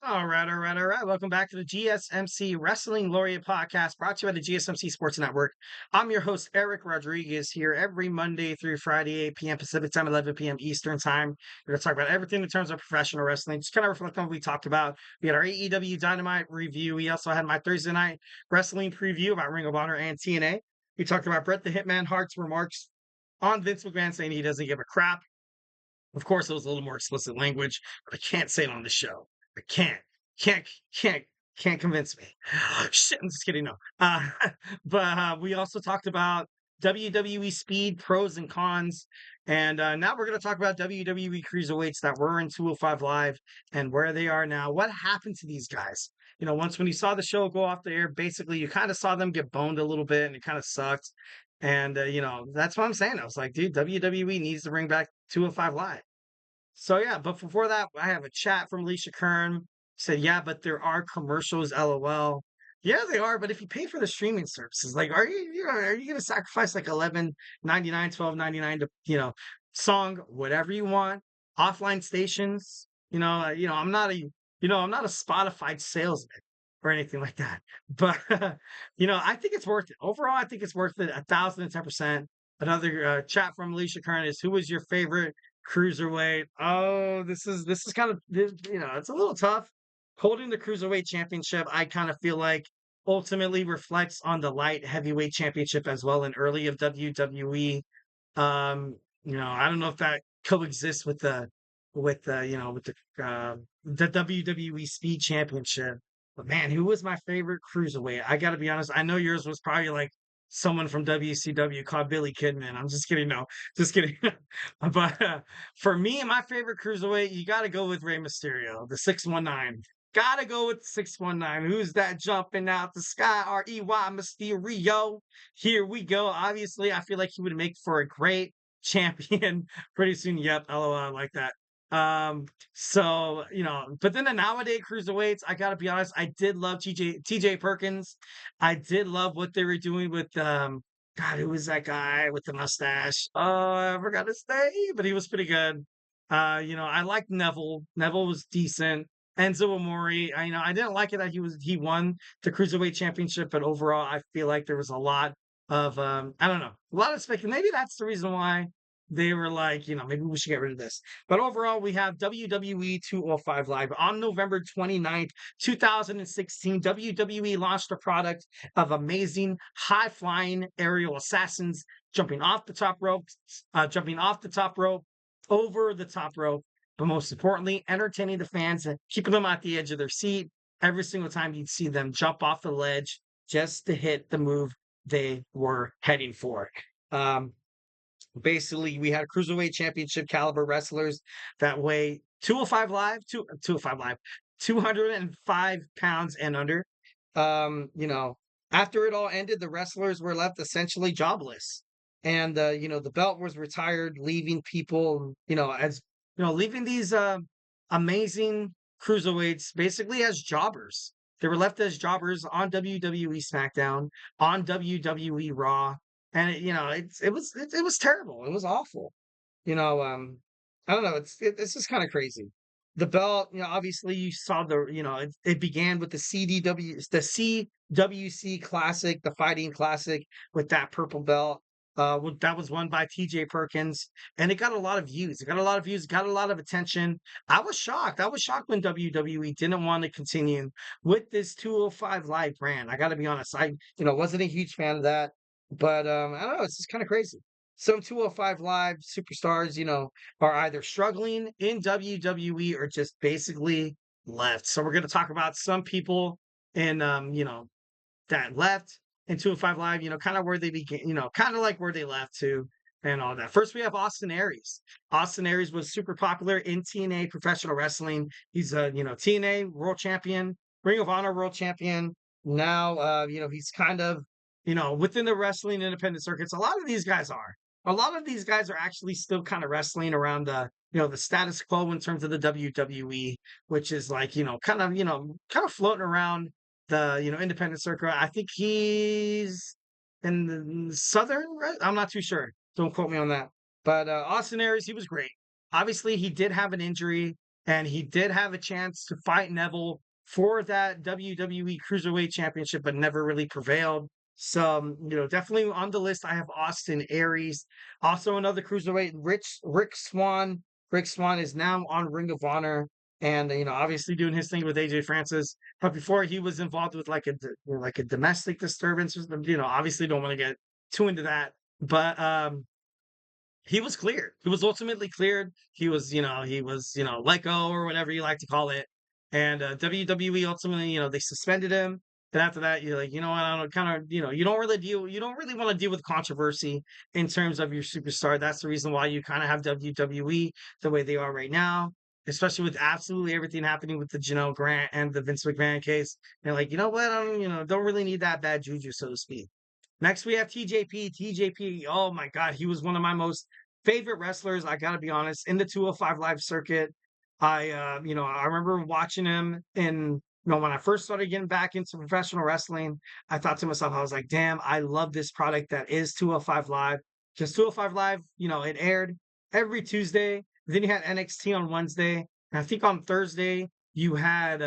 All right. Welcome back to the GSMC Wrestling Laureate podcast brought to you by the GSMC Sports Network. I'm your host, Eric Rodriguez, here every Monday through Friday, 8 p.m. Pacific time, 11 p.m. Eastern time. We're going to talk about everything in terms of professional wrestling, just kind of reflect on what we talked about. We had our AEW Dynamite review. We also had my Thursday night wrestling preview about Ring of Honor and TNA. We talked about Bret the Hitman Hart's remarks on Vince McMahon saying he doesn't give a crap. Of course, it was a little more explicit language, but I can't say it on the show. I can't, can't, can't convince me. Shit, I'm just kidding. No. But we also talked about WWE Speed pros and cons, and now we're going to talk about WWE Cruiserweights that were in 205 Live and where they are now. What happened to these guys? Once when you saw the show go off the air, basically you kind of saw them get boned a little bit, and it kind of sucked. And that's what I'm saying. I was like, dude, WWE needs to bring back 205 Live. So yeah, but before that, I have a chat from Alicia Kern. Said, yeah, but there are commercials, LOL. Yeah, they are, but if you pay for the streaming services, like are you gonna sacrifice like 11.99, 12.99 to, song, whatever you want, offline stations? I'm not a Spotify salesman or anything like that. But I think it's worth it. Overall, I think it's worth it 1,010%. Another chat from Alicia Kern is, who was your favorite cruiserweight? Oh, this is kind of it's a little tough. Holding the cruiserweight championship, I kind of feel like ultimately reflects on the light heavyweight championship as well in early of WWE. I don't know if that coexists with the WWE Speed Championship. But man, who was my favorite cruiserweight? I got to be honest. I know yours was probably like someone from WCW called Billy Kidman. I'm just kidding. No, just kidding. But for me, my favorite cruiserweight, you got to go with Rey Mysterio, the 619. Gotta go with 619. Who's that jumping out the sky? REY Mysterio. Here we go. Obviously, I feel like he would make for a great champion pretty soon. Yep. LOL. I like that. But then the nowadays cruiserweights, I gotta be honest, I did love TJ Perkins. I did love what they were doing with God, who was that guy with the mustache? Oh, I forgot his name, but he was pretty good. I liked Neville. Neville was decent. Enzo Amore, I didn't like it that he won the cruiserweight championship, but overall, I feel like there was a lot of I don't know, a lot of speculation. Maybe that's the reason why they were like, maybe we should get rid of this. But overall, we have WWE 205 Live on November 29th, 2016. WWE launched a product of amazing high flying aerial assassins jumping off the top rope, over the top rope, but most importantly, entertaining the fans and keeping them at the edge of their seat every single time you'd see them jump off the ledge just to hit the move they were heading for. Basically, we had cruiserweight championship caliber wrestlers that weigh 205 live, 205 live, 205 pounds and under. After it all ended, the wrestlers were left essentially jobless. And, the belt was retired, leaving people, leaving these amazing cruiserweights basically as jobbers. They were left as jobbers on WWE SmackDown, on WWE Raw, and it was terrible. It was awful. You know, I don't know. It's just kind of crazy. The belt, obviously you saw it began with the CWC Classic, the Fighting Classic with that purple belt. That was won by TJ Perkins, and it got a lot of views. It got a lot of views, got a lot of attention. I was shocked. I was shocked when WWE didn't want to continue with this 205 Live brand. I got to be honest. I, wasn't a huge fan of that, but I don't know. It's just kind of crazy. Some 205 Live superstars, are either struggling in WWE or just basically left. So we're going to talk about some people in, that left in 205 Live, kind of where they began, kind of like where they left to and all that. First, we have Austin Aries. Austin Aries was super popular in TNA professional wrestling. He's a, TNA world champion, Ring of Honor world champion. Now, he's kind of, within the wrestling independent circuits. A lot of these guys are. A lot of these guys are actually still kind of wrestling around the status quo in terms of the WWE, which is like, kind of floating around the, independent circuit. I think he's in the southern, right? I'm not too sure. Don't quote me on that. But Austin Aries, he was great. Obviously, he did have an injury and he did have a chance to fight Neville for that WWE Cruiserweight Championship, but never really prevailed. So, definitely on the list, I have Austin Aries. Also, another cruiserweight, Rick Swan. Rick Swan is now on Ring of Honor, and obviously doing his thing with AJ Francis. But before he was involved with like a domestic disturbance, obviously don't want to get too into that. But he was cleared. He was ultimately cleared. He was let go or whatever you like to call it. And WWE ultimately, they suspended him. Then after that, you're like, I don't kind of, you don't really want to deal with controversy in terms of your superstar. That's the reason why you kind of have WWE the way they are right now, especially with absolutely everything happening with the Janelle Grant and the Vince McMahon case. They're like, you know what? Don't really need that bad juju, so to speak. Next, we have TJP. TJP, oh my God, he was one of my most favorite wrestlers. I got to be honest, in the 205 Live circuit. I remember watching him when I first started getting back into professional wrestling. I thought to myself, I was like, damn, I love this product that is 205 Live. Just 205 Live, it aired every Tuesday. Then you had NXT on Wednesday. And I think on Thursday, you had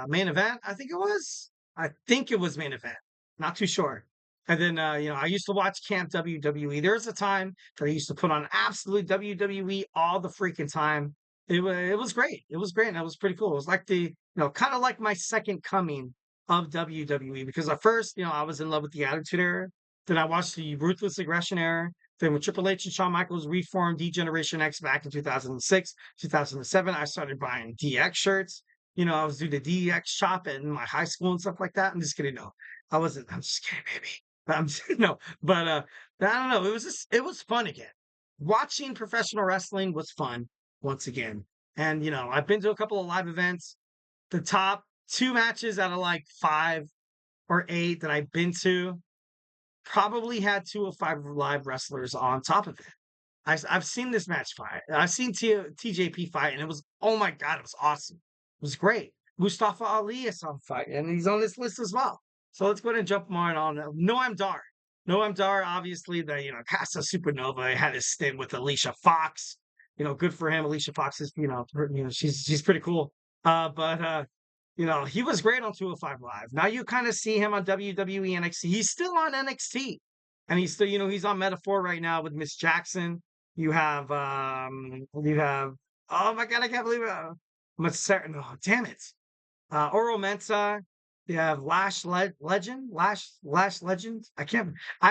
main event. I think it was main event. Not too sure. And then, I used to watch Camp WWE. There was a time that I used to put on absolute WWE all the freaking time. It was great. It was great. And that was pretty cool. It was like kind of like my second coming of WWE because at first, I was in love with the Attitude Era. Then I watched the Ruthless Aggression Era. Then when Triple H and Shawn Michaels reformed D-Generation X back in 2006, 2007, I started buying DX shirts. I was doing the DX shop in my high school and stuff like that. I'm just kidding. No, I wasn't. I'm just kidding, baby. No, but I don't know. It was fun again. Watching professional wrestling was fun once again. And I've been to a couple of live events. The top two matches out of like 5 or 8 that I've been to probably had 205 live wrestlers on top of it. I've seen this match fight. I've seen TJP fight, and it was, oh my God, it was awesome. It was great. Mustafa Ali is on fight, and he's on this list as well. So let's go ahead and jump more on Noam Dar. Noam Dar, obviously, Casa Supernova had his stint with Alicia Fox. Good for him. Alicia Fox is, she's pretty cool. But he was great on 205 Live. Now you kind of see him on WWE NXT. He's still on NXT. And he's still, he's on Metaphor right now with Miss Jackson. You have oh my God, I can't believe it. No, damn it. Oro Mensa. You have Lash Legend. I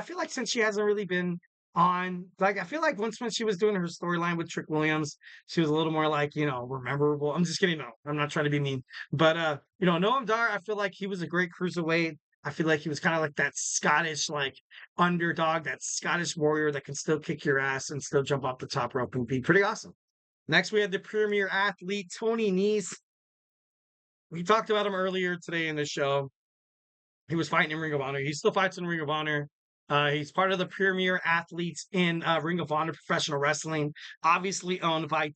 feel like since she hasn't really been on, like, I feel like once when she was doing her storyline with Trick Williams, she was a little more like, rememberable. I'm just kidding. No, I'm not trying to be mean. But, Noam Dar, I feel like he was a great cruiserweight. I feel like he was kind of like that Scottish, like, underdog, that Scottish warrior that can still kick your ass and still jump off the top rope and be pretty awesome. Next, we have the premier athlete, Tony Nese. We talked about him earlier today in the show. He was fighting in Ring of Honor. He still fights in Ring of Honor. He's part of the premier athletes in Ring of Honor professional wrestling, obviously owned by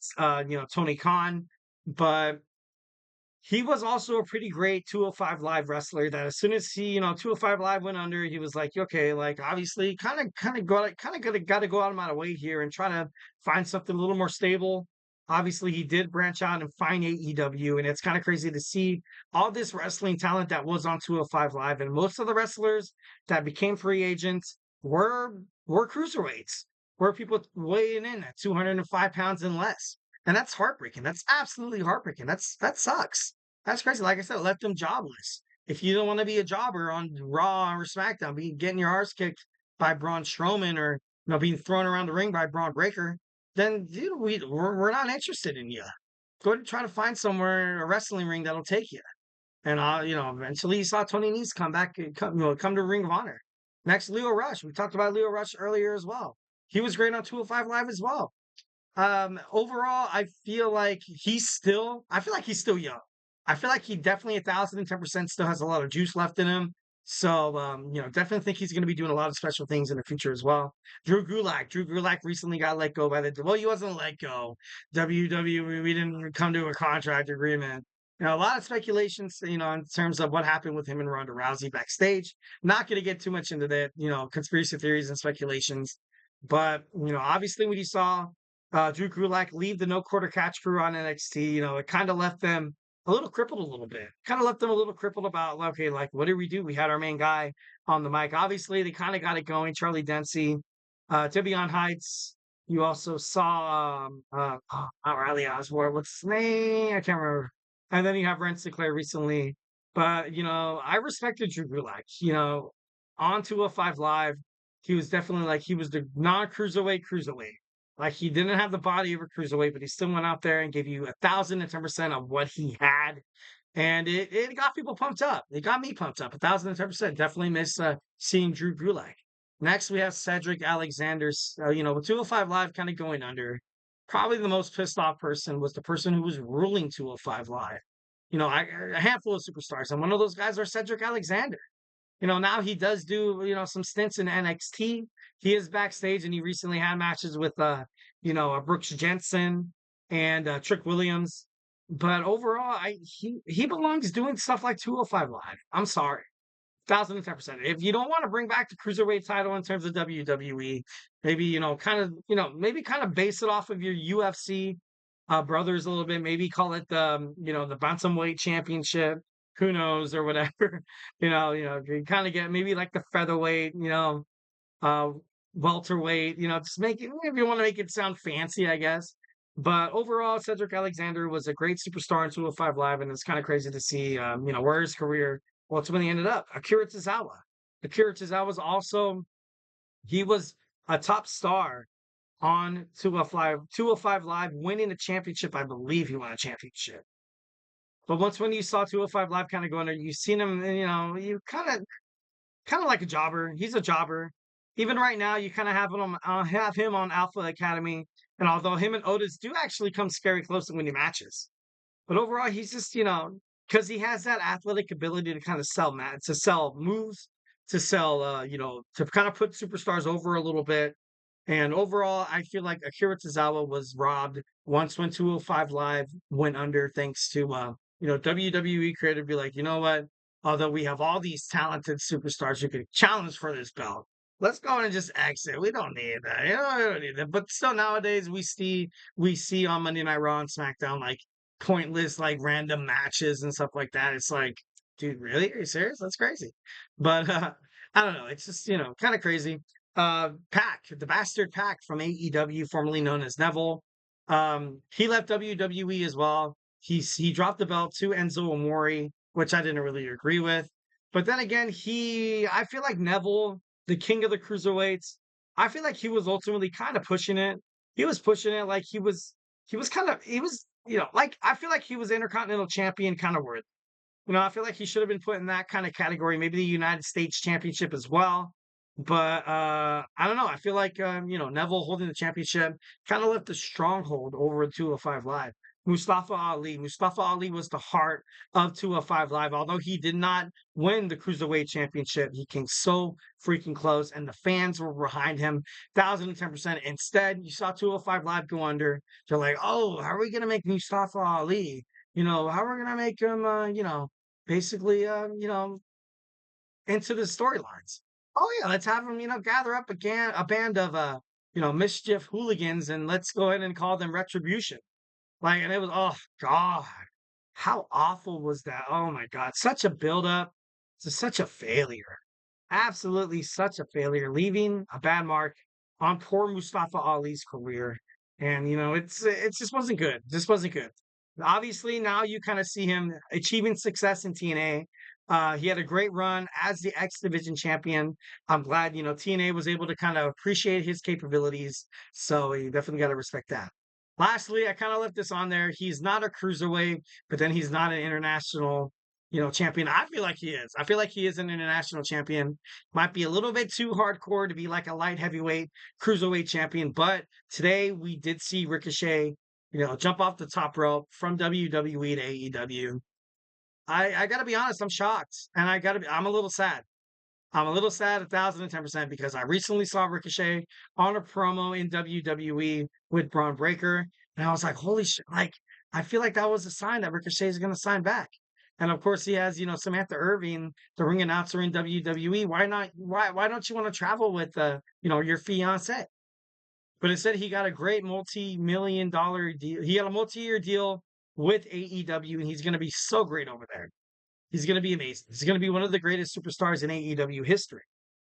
Tony Khan, but he was also a pretty great 205 Live wrestler that as soon as he, 205 Live went under, he was like, okay, like obviously got to go out of my way here and try to find something a little more stable. Obviously, he did branch out and find AEW, and it's kind of crazy to see all this wrestling talent that was on 205 Live, and most of the wrestlers that became free agents were cruiserweights, were people weighing in at 205 pounds and less. And that's heartbreaking. That's absolutely heartbreaking. That sucks. That's crazy. Like I said, left them jobless. If you don't want to be a jobber on Raw or SmackDown, getting your arse kicked by Braun Strowman or being thrown around the ring by Braun Breaker, then dude, we're not interested in you. Go to try to find somewhere a wrestling ring that'll take you. And eventually you saw Tony Nese come back, come to Ring of Honor. Next, Leo Rush. We talked about Leo Rush earlier as well. He was great on 205 Live as well. Overall, I feel like he's still young. I feel like he definitely 1,010% still has a lot of juice left in him. So, definitely think he's going to be doing a lot of special things in the future as well. Drew Gulak recently got let go he wasn't let go. WWE, we didn't come to a contract agreement. A lot of speculations, in terms of what happened with him and Ronda Rousey backstage. Not going to get too much into that, conspiracy theories and speculations. But, obviously what you saw Drew Gulak leave the no quarter catch crew on NXT. It kind of left them a little crippled a little bit. Kind of left them a little crippled about, okay, like, what did we do? We had our main guy on the mic. Obviously, they kind of got it going. Charlie Dempsey, Tibion Heights. You also saw not Riley Osborne. What's his name? I can't remember. And then you have Ren Sinclair recently. But I respected Drew Gulak. On 205 Live, he was definitely like he was the non-cruiserweight. Like he didn't have the body of a cruiserweight, but he still went out there and gave you 1,010% of what he had. And it got people pumped up. It got me pumped up. 1,010%. Definitely miss seeing Drew Gulak. Next, we have Cedric Alexander. With 205 Live kind of going under, probably the most pissed off person was the person who was ruling 205 Live. A handful of superstars. And one of those guys are Cedric Alexander. Now he does do, some stints in NXT. He is backstage and he recently had matches with, Brooks Jensen and Trick Williams. But overall, he belongs doing stuff like 205 Live. I'm sorry. 1,010%. If you don't want to bring back the cruiserweight title in terms of WWE, maybe, maybe kind of base it off of your UFC brothers a little bit. Maybe call it the bantamweight championship. Who knows or whatever. You kind of get maybe like the featherweight, uh, welterweight. Just make it if you want to make it sound fancy, I guess. But overall, Cedric Alexander was a great superstar in 205 Live, and it's kind of crazy to see, where his career ultimately ended up. Akira Tozawa. Akira Tozawa was also he was a top star on 205 Live, winning a championship. I believe he won a championship. But once when you saw 205 Live kind of going there, you've seen him, you kind of like a jobber. He's a jobber. Even right now, you kind of have him on Alpha Academy, and although him and Otis do actually come scary close to winning matches, but overall, he's just because he has that athletic ability to kind of to sell moves, to sell to kind of put superstars over a little bit. And overall, I feel like Akira Tozawa was robbed once when 205 Live went under, thanks to WWE created be like, you know what? Although we have all these talented superstars who can challenge for this belt, let's go and just exit. We don't need that. We don't need that. But still, nowadays we see on Monday Night Raw and SmackDown like pointless, like random matches and stuff like that. It's like, dude, really? Are you serious? That's crazy. But I don't know. It's just kind of crazy. Pac, the bastard Pac from AEW, formerly known as Neville. He left WWE as well. He dropped the belt to Enzo Amore, which I didn't really agree with. But then again, I feel like Neville, the king of the cruiserweights, I feel like he was ultimately kind of pushing it. He was pushing it like like I feel like he was Intercontinental Champion kind of worthy. I feel like he should have been put in that kind of category, maybe the United States Championship as well. But I don't know. I feel like Neville holding the championship kind of left a stronghold over 205 Live. Mustafa Ali. Mustafa Ali was the heart of 205 Live. Although he did not win the Cruiserweight Championship, he came so freaking close, and the fans were behind him 1,010%. Instead, you saw 205 Live go under. They're like, oh, how are we going to make Mustafa Ali? How are we going to make him, basically, into the storylines? Oh yeah, let's have them, gather up again a band of mischief hooligans and let's go ahead and call them retribution. Like, and it was, oh God, how awful was that? Oh my God, such a buildup to such a failure. Absolutely such a failure, leaving a bad mark on poor Mustafa Ali's career. And it just wasn't good. Just wasn't good. Obviously, now you kind of see him achieving success in TNA. He had a great run as the X Division champion. I'm glad, TNA was able to kind of appreciate his capabilities. So you definitely got to respect that. Lastly, I kind of left this on there. He's not a cruiserweight, but then he's not an international, champion. I feel like he is. I feel like he is an international champion. Might be a little bit too hardcore to be like a light heavyweight cruiserweight champion. But today we did see Ricochet, jump off the top rope from WWE to AEW. I gotta be honest, I'm shocked. And I'm a little sad. I'm a little sad 1,010% because I recently saw Ricochet on a promo in WWE with Braun Breaker. And I was like, holy shit, like, I feel like that was a sign that Ricochet is gonna sign back. And of course he has, Samantha Irving, the ring announcer in WWE. Why not why don't you want to travel with your fiance? but instead he got a great multi-million dollar deal. He got a multi-year deal with AEW, and he's going to be so great over there. He's going to be amazing. He's going to be one of the greatest superstars in AEW history.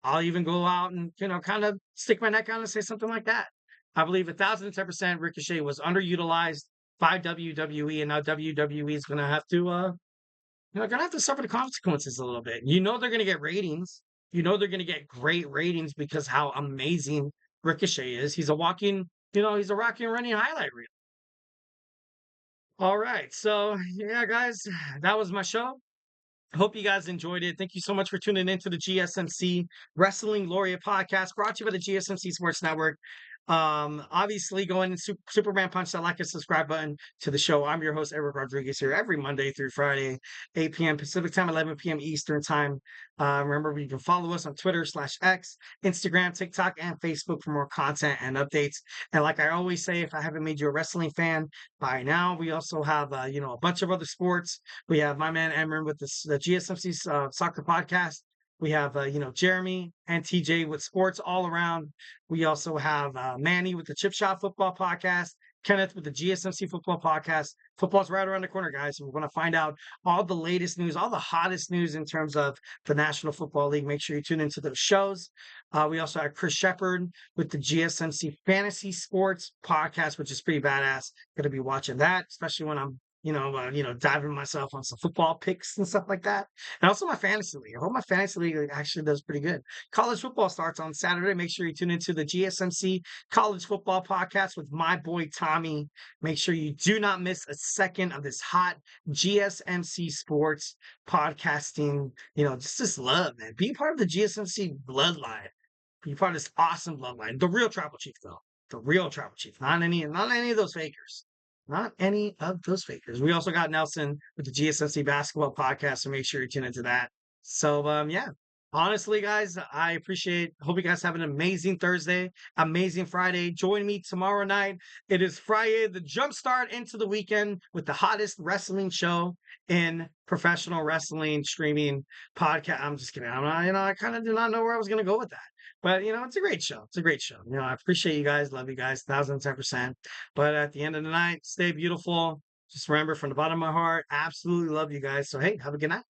I'll even go out and, kind of stick my neck out and say something like that. I believe 1,010% Ricochet was underutilized by WWE, and now WWE is going to have to, gonna have to suffer the consequences a little bit. They're gonna get ratings. They're gonna get great ratings because how amazing Ricochet is. He's a rocking running highlight reel. All right. So yeah, guys, that was my show. Hope you guys enjoyed it. Thank you so much for tuning into the GSMC Wrestling Laureate podcast brought to you by the GSMC Sports Network. Obviously, go in and Superman punch that like and subscribe button to the show. I'm your host, Eric Rodriguez, here every Monday through Friday, 8 p.m. Pacific time, 11 p.m. Eastern time. Remember, you can follow us on Twitter/X, Instagram, TikTok, and Facebook for more content and updates. And like I always say, if I haven't made you a wrestling fan by now, we also have, a bunch of other sports. We have my man Emran with the GSMC soccer podcast. We have, Jeremy and TJ with sports all around. We also have Manny with the Chip Shot Football Podcast, Kenneth with the GSMC Football Podcast. Football's right around the corner, guys. We want to find out all the latest news, all the hottest news in terms of the National Football League. Make sure you tune into those shows. We also have Chris Shepard with the GSMC Fantasy Sports Podcast, which is pretty badass. Going to be watching that, especially when I'm diving myself on some football picks and stuff like that. And also my fantasy league. I hope my fantasy league actually does pretty good. College football starts on Saturday. Make sure you tune into the GSMC College Football Podcast with my boy Tommy. Make sure you do not miss a second of this hot GSMC Sports podcasting. Just love, man. Be part of the GSMC bloodline. Be part of this awesome bloodline. The real Tribal Chief, though. The real Tribal Chief. Not any of those fakers. Not any of those fakers. We also got Nelson with the GSMC Basketball Podcast, so make sure you tune into that. So, yeah. Honestly, guys, I hope you guys have an amazing Thursday, amazing Friday. Join me tomorrow night. It is Friday, the jumpstart into the weekend with the hottest wrestling show in professional wrestling streaming podcast. I'm just kidding. I'm not, I kind of did not know where I was going to go with that. But it's a great show. It's a great show. I appreciate you guys, love you guys, 1,010%. But at the end of the night, stay beautiful. Just remember from the bottom of my heart, absolutely love you guys. So hey, have a good night.